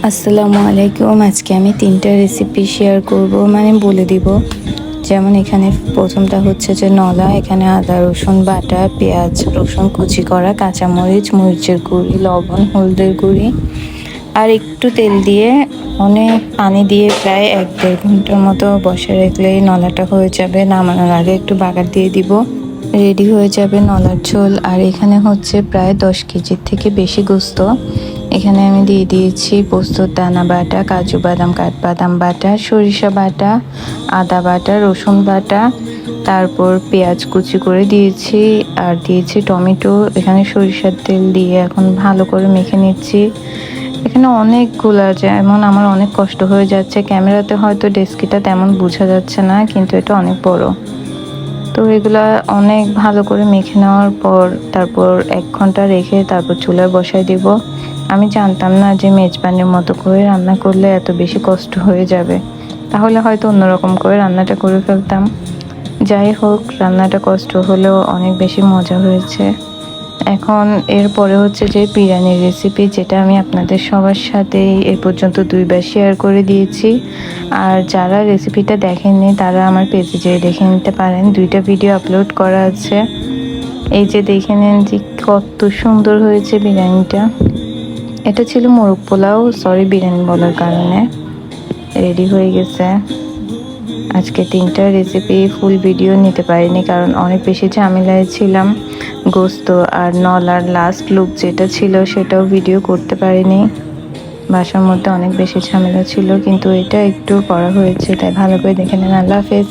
আসসালামু আলাইকুম। আজকে আমি 3টা রেসিপি শেয়ার করব, মানে বলে দিব। যেমন এখানে প্রথমটা হচ্ছে যে নলা। এখানে আদা রসুন বাটা, পেঁয়াজ রসুন কুচি করা, কাঁচামরিচ, মরিচের গুঁড়ি, লবণ, হলদের গুঁড়ি আর একটু তেল দিয়ে অনেক পানি দিয়ে প্রায় 1-1.5 ঘন্টার মতো বসে রাখলেই নলাটা হয়ে যাবে। নামানোর আগে একটু বাগার দিয়ে দিব, রেডি হয়ে যাবে নলার ঝোল। আর এখানে হচ্ছে প্রায় 10 কেজির থেকে বেশি গোস্ত। এখানে আমি দিয়ে দিয়েছি পোস্তর দানা বাটা, কাজু বাদাম কাঠবাদাম বাটা, সরিষা বাটা, আদা বাটা, রসুন বাটা, তারপর পেঁয়াজ কুচি করে দিয়েছি আর দিয়েছি টমেটো। এখানে সরিষার তেল দিয়ে এখন ভালো করে মেখে নিচ্ছি। এখানে অনেকগুলা, যেমন আমার অনেক কষ্ট হয়ে যাচ্ছে, ক্যামেরাতে হয়তো ডেস্কিটা তেমন বোঝা যাচ্ছে না, কিন্তু এটা অনেক বড়। তো এগুলা অনেক ভালো করে মেখে নেওয়ার পর তারপর 1 ঘন্টা রেখে তারপর চুলায় বসায় দিব। আমি জানতাম না যে মেজবানির মতো করে রান্না করলে এত বেশি কষ্ট হয়ে যাবে, তাহলে হয়তো অন্যরকম করে রান্নাটা করে ফেলতাম। যাই হোক, রান্নাটা কষ্ট হলেও অনেক বেশি মজা হয়েছে। এখন এরপরে হচ্ছে যে বিরিয়ানির রেসিপি, যেটা আমি আপনাদের সবার সাথেই এ পর্যন্ত 2বার শেয়ার করে দিয়েছি। আর যারা রেসিপিটা দেখেননি তারা আমার পেজে যেয়ে দেখে নিতে পারেন, 2টা ভিডিও আপলোড করা আছে। এই যে দেখে নেন যে কত সুন্দর হয়েছে বিরিয়ানিটা। এটা ছিল মোরগ পোলাও, সরি বিরিয়ানি বলার কারণে। রেডি হয়ে গেছে। আজকে 3টা রেসিপি ফুল ভিডিও নিতে পারিনি, কারণ অনেক বেশি ঝামেলায় ছিলাম। গোস্ত আর নলার লাস্ট লুক যেটা ছিল সেটাও ভিডিও করতে পারিনি, বাসার মধ্যে অনেক বেশি ঝামেলা ছিল, কিন্তু এটা একটু করা হয়েছে, তাই ভালো করে দেখে নেন। আল্লাহ হাফেজ।